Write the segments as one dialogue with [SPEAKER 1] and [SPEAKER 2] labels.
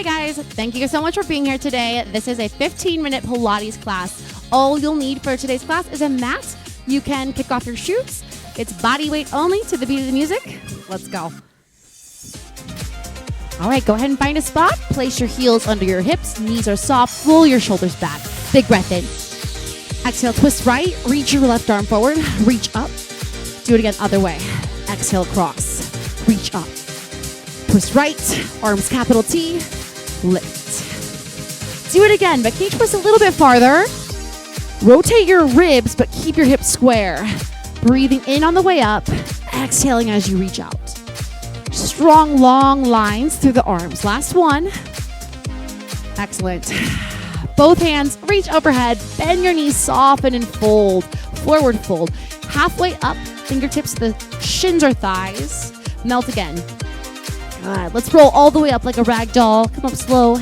[SPEAKER 1] Hi guys, thank you so much for being here today. This is a 15-minute Pilates class. All you'll need for today's class is a mat. You can kick off your shoes. It's body weight only to the beat of the music. Let's go. All right, go ahead and find a spot. Place your heels under your hips. Knees are soft. Roll your shoulders back. Big breath in. Exhale, twist right. Reach your left arm forward. Reach up. Do it again, other way. Exhale, cross. Reach up. Twist right. Arms capital T. Lift. Do it again, but can you twist a little bit farther? Rotate your ribs, but keep your hips square. Breathing in on the way up. Exhaling as you reach out. Strong, long lines through the arms. Last one. Excellent. Both hands reach overhead. Bend your knees, soften and fold. Forward fold. Halfway up, fingertips to the shins or thighs. Melt again. Good. Let's roll all the way up like a rag doll. Come up slow.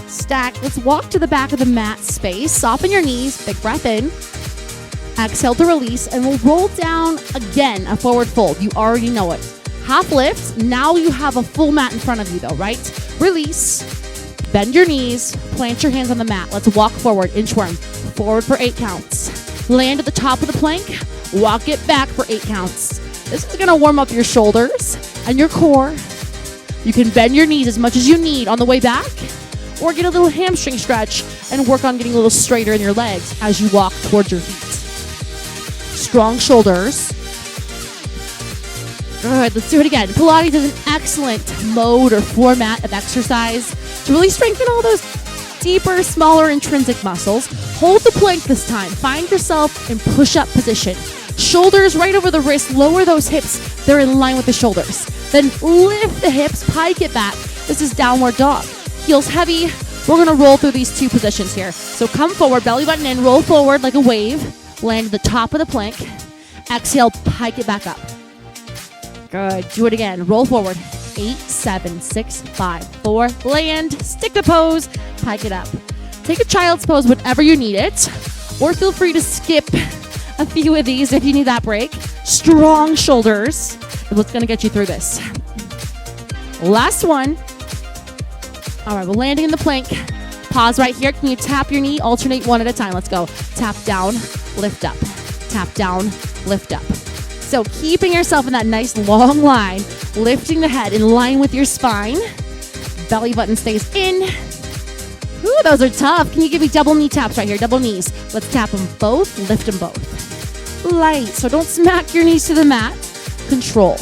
[SPEAKER 1] Stack. Let's walk to the back of the mat space. Soften your knees. Big breath in. Exhale to release. And we'll roll down again, a forward fold. You already know it. Half lift. Now you have a full mat in front of you though, right? Release. Bend your knees. Plant your hands on the mat. Let's walk forward. Inchworm. Forward for 8 counts. Land at the top of the plank. Walk it back for 8 counts. This is going to warm up your shoulders and your core. You can bend your knees as much as you need on the way back, or get a little hamstring stretch and work on getting a little straighter in your legs as you walk towards your feet. Strong shoulders. Good, let's do it again. Pilates is an excellent mode or format of exercise to really strengthen all those deeper, smaller intrinsic muscles. Hold the plank this time. Find yourself in push-up position. Shoulders right over the wrist. Lower those hips. They're in line with the shoulders. Then lift the hips, pike it back. This is downward dog. Heels heavy. We're going to roll through these 2 positions here. So come forward, belly button in, roll forward like a wave. Land at the top of the plank. Exhale, pike it back up. Good. Do it again. Roll forward. 8, 7, 6, 5, 4. Land. Stick the pose. Pike it up. Take a child's pose whenever you need it. Or feel free to skip a few of these if you need that break. Strong shoulders is what's going to get you through this. Last one. All right, we're landing in the plank. Pause right here. Can you tap your knee? Alternate one at a time. Let's go. Tap down, lift up. Tap down, lift up. So keeping yourself in that nice long line, lifting the head in line with your spine. Belly button stays in. Ooh, those are tough. Can you give me double knee taps right here? Double knees. Let's tap them both, lift them both. Light, so don't smack your knees to the mat. Control.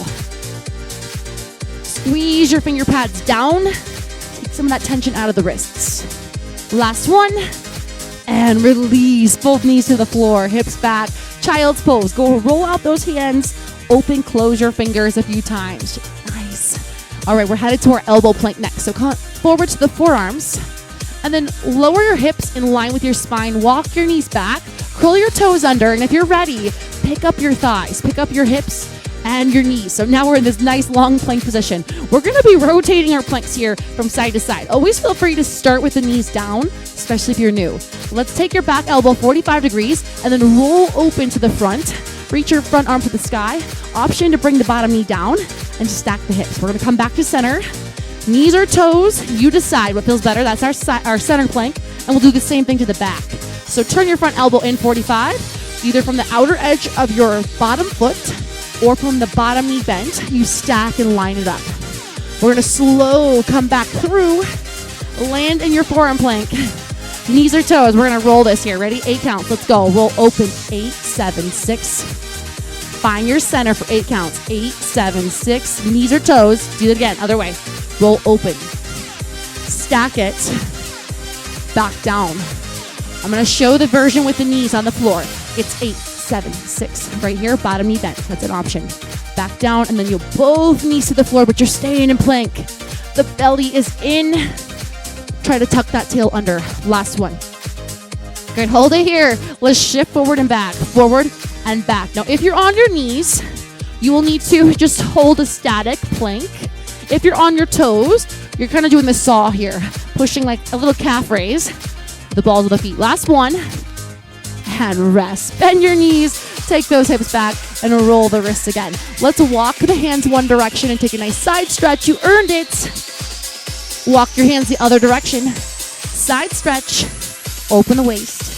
[SPEAKER 1] Squeeze your finger pads down. Take some of that tension out of the wrists. Last one. And release. Both knees to the floor, hips back. Child's pose. Go roll out those hands. Open, close your fingers a few times. Nice. All right, we're headed to our elbow plank next. So come forward to the forearms. And then lower your hips in line with your spine. Walk your knees back. Curl your toes under. And if you're ready, pick up your thighs. Pick up your hips and your knees. So now we're in this nice long plank position. We're going to be rotating our planks here from side to side. Always feel free to start with the knees down, especially if you're new. Let's take your back elbow 45 degrees and then roll open to the front. Reach your front arm to the sky. Option to bring the bottom knee down and just stack the hips. We're going to come back to center. Knees or toes, you decide what feels better. That's our center plank. And we'll do the same thing to the back. So turn your front elbow in 45, either from the outer edge of your bottom foot or from the bottom knee bent. You stack and line it up. We're going to slow come back through. Land in your forearm plank. Knees or toes. We're going to roll this here. Ready? 8 counts. Let's go. Roll open. 8, 7, 6. Find your center for 8 counts. 8, 7, 6. Knees or toes. Do it again. Other way. Roll open. Stack it. Back down. I'm going to show the version with the knees on the floor. It's 8, 7, 6. Right here, bottom knee bent. That's an option. Back down, and then you'll both knees to the floor, but you're staying in plank. The belly is in. Try to tuck that tail under. Last one. Good, hold it here. Let's shift forward and back. Forward and back. Now, if you're on your knees, you will need to just hold a static plank. If you're on your toes, you're kind of doing the saw here, pushing like a little calf raise. The balls of the feet. Last one. And rest. Bend your knees. Take those hips back and roll the wrists again. Let's walk the hands one direction and take a nice side stretch. You earned it. Walk your hands the other direction. Side stretch. Open the waist.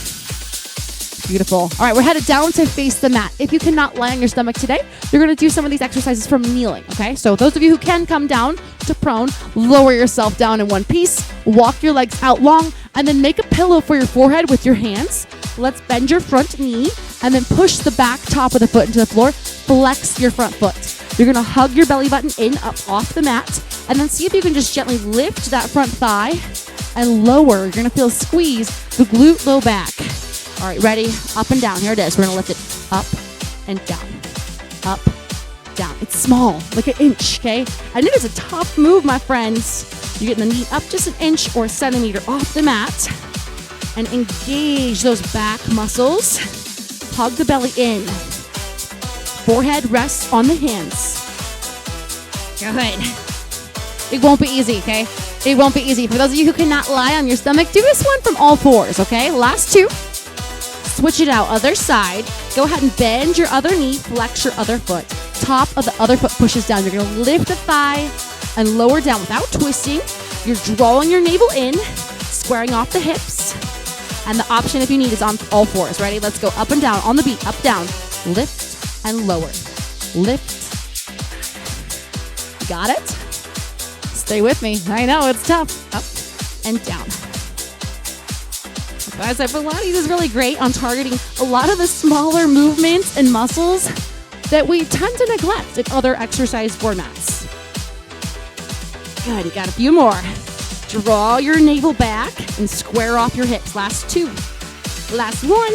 [SPEAKER 1] Beautiful. All right, we're headed down to face the mat. If you cannot lie on your stomach today, you're going to do some of these exercises from kneeling, okay? So those of you who can come down to prone, lower yourself down in one piece, walk your legs out long, and then make a pillow for your forehead with your hands. Let's bend your front knee, and then push the back top of the foot into the floor. Flex your front foot. You're going to hug your belly button in, up off the mat, and then see if you can just gently lift that front thigh and lower. You're going to feel a squeeze the glute low back. All right, ready? Up and down. Here it is. We're going to lift it up and down. Up, down. It's small, like an inch, okay? And it is a tough move, my friends. You're getting the knee up just an inch or a centimeter off the mat and engage those back muscles. Hug the belly in. Forehead rests on the hands. Good. It won't be easy, okay? It won't be easy. For those of you who cannot lie on your stomach, do this one from all fours, okay? Last two. Switch it out, other side. Go ahead and bend your other knee, flex your other foot. Top of the other foot pushes down. You're gonna lift the thigh and lower down without twisting. You're drawing your navel in, squaring off the hips. And the option, if you need, is on all fours. Ready? Let's go up and down on the beat. Up, down. Lift and lower. Lift. Got it? Stay with me. I know, it's tough. Up and down. As I said, Pilates is really great on targeting a lot of the smaller movements and muscles that we tend to neglect in other exercise formats. Good, you got a few more. Draw your navel back and square off your hips. Last two. Last one.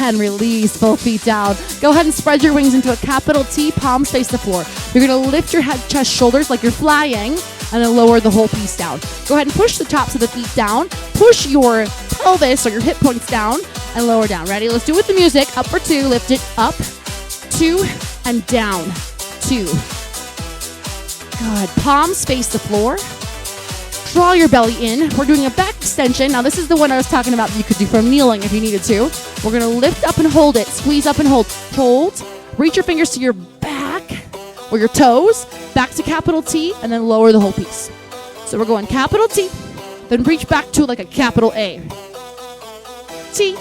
[SPEAKER 1] And release both feet down. Go ahead and spread your wings into a capital T, palms face the floor. You're gonna lift your head, chest, shoulders like you're flying, and then lower the whole piece down. Go ahead and push the tops of the feet down. Push your pelvis or your hip points down and lower down. Ready? Let's do it with the music. Up for two. Lift it up, two, and down, two. Good. Palms face the floor. Draw your belly in. We're doing a back extension. Now, this is the one I was talking about that you could do from kneeling if you needed to. We're going to lift up and hold it. Squeeze up and hold. Hold. Reach your fingers to your back or your toes. Back to capital T, and then lower the whole piece. So we're going capital T, then reach back to like a capital A. T.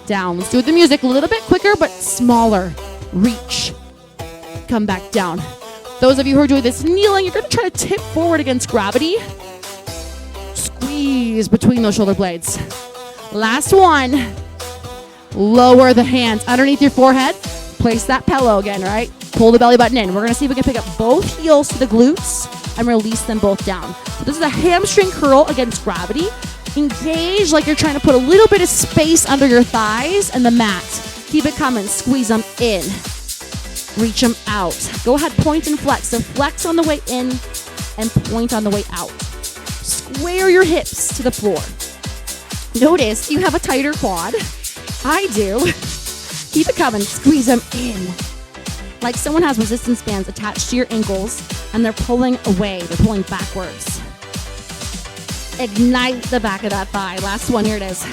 [SPEAKER 1] Down. Let's do it with the music. A little bit quicker, but smaller. Reach. Come back down. Those of you who are doing this kneeling, you're going to try to tip forward against gravity. Squeeze between those shoulder blades. Last one. Lower the hands underneath your forehead. Place that pillow again, right? Pull the belly button in. We're going to see if we can pick up both heels to the glutes and release them both down. So this is a hamstring curl against gravity. Engage like you're trying to put a little bit of space under your thighs and the mat. Keep it coming. Squeeze them in. Reach them out. Go ahead, point and flex. So flex on the way in and point on the way out. Square your hips to the floor. Notice you have a tighter quad. I do. Keep it coming. Squeeze them in. Like someone has resistance bands attached to your ankles and they're pulling away. They're pulling backwards. Ignite the back of that thigh. Last one. Here it is.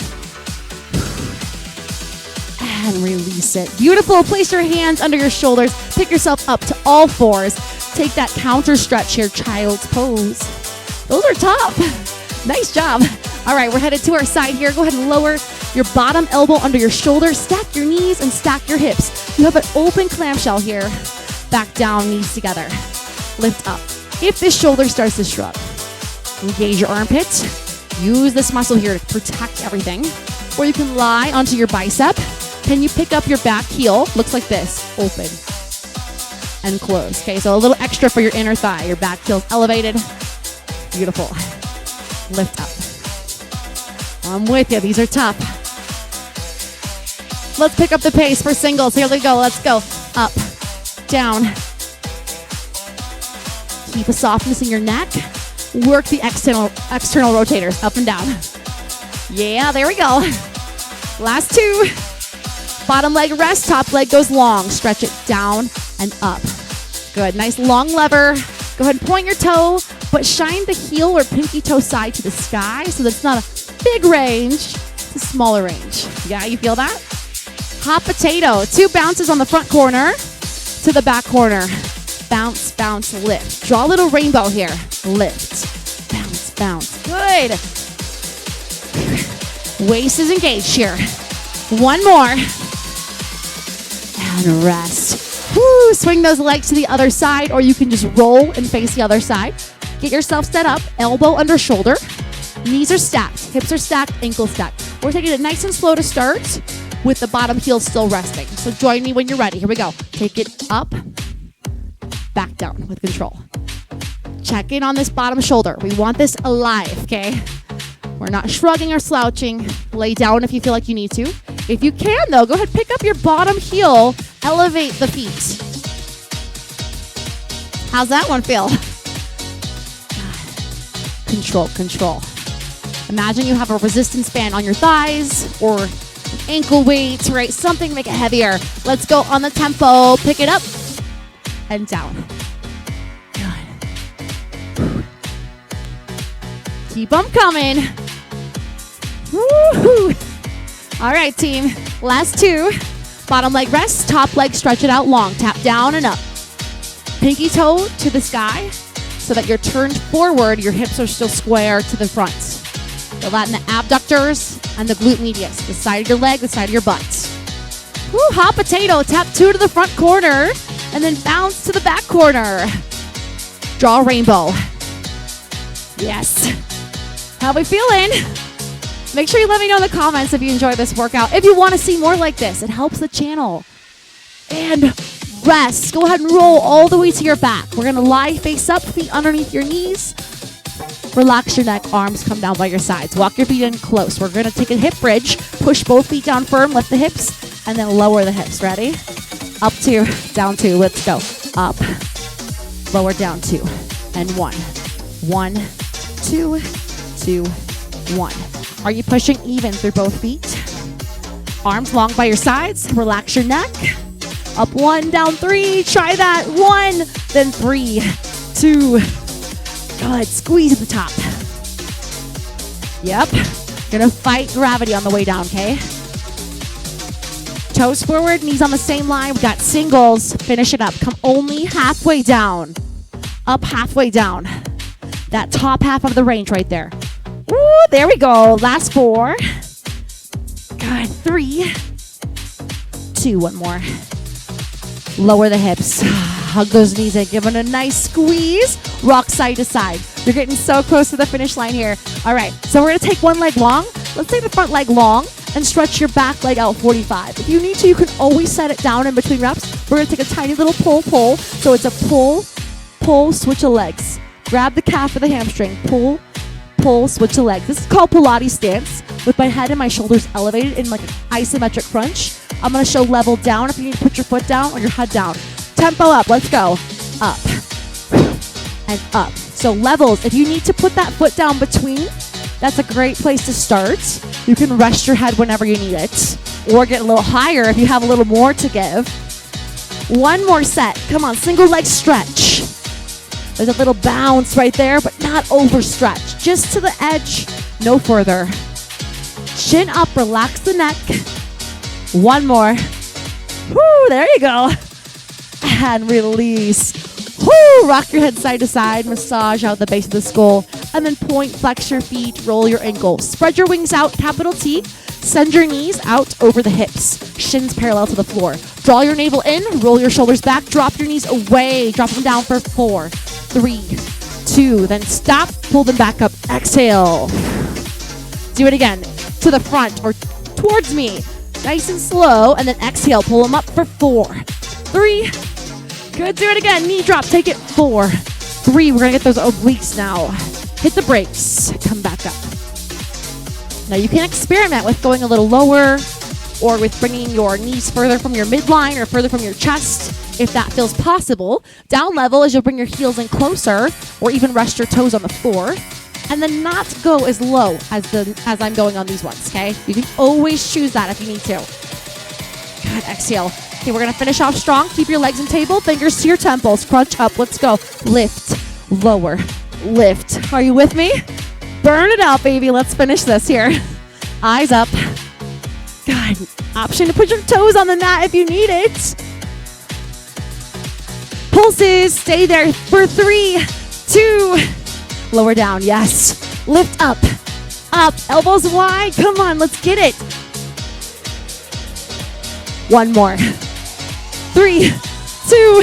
[SPEAKER 1] And release it. Beautiful. Place your hands under your shoulders. Pick yourself up to all fours. Take that counter stretch here, child's pose. Those are tough. Nice job. All right, we're headed to our side here. Go ahead and lower your bottom elbow under your shoulder. Stack your knees and stack your hips. You have an open clamshell here. Back down, knees together. Lift up. If this shoulder starts to shrug, engage your armpits. Use this muscle here to protect everything. Or you can lie onto your bicep. Can you pick up your back heel? Looks like this. Open and close. Okay, so a little extra for your inner thigh. Your back heel's elevated. Beautiful. Lift up. I'm with you. These are tough. Let's pick up the pace for singles. Here we go. Let's go. Up, down. Keep a softness in your neck. Work the external rotators up and down. Yeah, there we go. Last two. Bottom leg rest, top leg goes long. Stretch it down and up. Good, nice long lever. Go ahead and point your toe, but shine the heel or pinky toe side to the sky so that it's not a big range, it's a smaller range. Yeah, you feel that? Hot potato, 2 bounces on the front corner to the back corner. Bounce, bounce, lift. Draw a little rainbow here. Lift, bounce, bounce. Good. Waist is engaged here. One more. And rest. Woo, swing those legs to the other side, or you can just roll and face the other side. Get yourself set up, elbow under shoulder. Knees are stacked, hips are stacked, ankles stacked. We're taking it nice and slow to start with the bottom heel still resting. So join me when you're ready. Here we go. Take it up, back down with control. Check in on this bottom shoulder. We want this alive, okay? We're not shrugging or slouching. Lay down if you feel like you need to. If you can, though, go ahead, pick up your bottom heel, elevate the feet. How's that one feel? Control, control. Imagine you have a resistance band on your thighs or ankle weights, right? Something to make it heavier. Let's go on the tempo. Pick it up and down. Good. Keep them coming. Woo-hoo. All right, team. Last two. Bottom leg rest, top leg stretch it out long. Tap down and up. Pinky toe to the sky so that you're turned forward. Your hips are still square to the front. Feel that in the abductors and the glute medius. The side of your leg, the side of your butt. Woo, hot potato. Tap two to the front corner and then bounce to the back corner. Draw a rainbow. Yes. How we feeling? Make sure you let me know in the comments if you enjoy this workout. If you want to see more like this, it helps the channel. And rest. Go ahead and roll all the way to your back. We're going to lie face up, feet underneath your knees. Relax your neck, arms come down by your sides. Walk your feet in close. We're going to take a hip bridge. Push both feet down firm, lift the hips, and then lower the hips. Ready? Up two, down two. Let's go. Up, lower, down two, and one. 1, 2, 2, 1. Are you pushing even through both feet? Arms long by your sides. Relax your neck. Up 1, down 3. Try that. 1, then 3, 2. Good. Squeeze at the top. Yep. Gonna fight gravity on the way down, okay? Toes forward, knees on the same line. We got singles. Finish it up. Come only halfway down. Up halfway down. That top half of the range right there. Woo, there we go. Last 4. Good. 3, 2, one more. Lower the hips. Hug those knees in. Give it a nice squeeze. Rock side to side. You're getting so close to the finish line here. All right, so we're going to take one leg long. Let's take the front leg long and stretch your back leg out 45. If you need to, you can always set it down in between reps. We're going to take a tiny little pull. So it's a pull, switch of legs. Grab the calf of the hamstring. Pull, switch of legs. This is called Pilates stance with my head and my shoulders elevated in like an isometric crunch. I'm going to show level down if you need to put your foot down or your head down. Tempo up. Let's go. Up and up. So levels, if you need to put that foot down between, that's a great place to start. You can rest your head whenever you need it or get a little higher if you have a little more to give. One more set. Come on, single leg stretch. There's a little bounce right there, but not overstretch. Just to the edge, no further. Chin up, relax the neck. One more. Woo, there you go. And release. Woo, rock your head side to side, massage out the base of the skull, and then point, flex your feet, roll your ankles. Spread your wings out, capital T. Send your knees out over the hips, shins parallel to the floor. Draw your navel in, roll your shoulders back, drop your knees away, drop them down for 4, 3, 2, then stop, pull them back up, exhale. Do it again, to the front or towards me, nice and slow, and then exhale, pull them up for 4, 3, good, do it again, knee drop, take it, 4, 3, we're gonna get those obliques now. Hit the brakes, come back up. Now you can experiment with going a little lower or with bringing your knees further from your midline or further from your chest if that feels possible. Down level as you'll bring your heels in closer or even rest your toes on the floor. And then not go as low as I'm going on these ones, okay? You can always choose that if you need to. Good, exhale. Okay, we're gonna finish off strong. Keep your legs in table, fingers to your temples. Crunch up, let's go. Lift, lower, lift. Are you with me? Burn it out, baby. Let's finish this here. Eyes up. Good. Option to put your toes on the mat if you need it. pulses. Stay there for 3, 2, lower down. Yes. Lift up, up, elbows wide. Come on, let's get it. One more. 3, 2,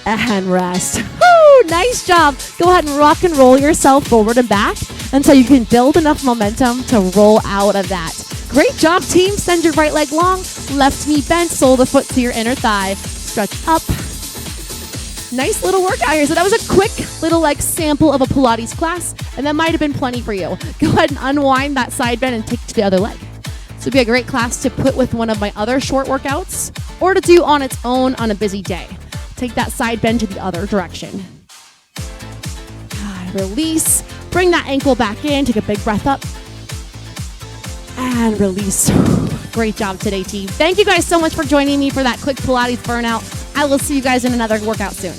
[SPEAKER 1] and rest. Woo, nice job. Go ahead and rock and roll yourself forward and back until you can build enough momentum to roll out of that. Great job, team. Send your right leg long, left knee bent, sole of the foot to your inner thigh. Stretch up. Nice little workout here. So that was a quick little sample of a Pilates class, and that might have been plenty for you. Go ahead and unwind that side bend and take it to the other leg. This would be a great class to put with one of my other short workouts or to do on its own on a busy day. Take that side bend to the other direction. Release. Bring that ankle back in. Take a big breath up. And release. Great job today, team. Thank you guys so much for joining me for that quick Pilates burnout. I will see you guys in another workout soon.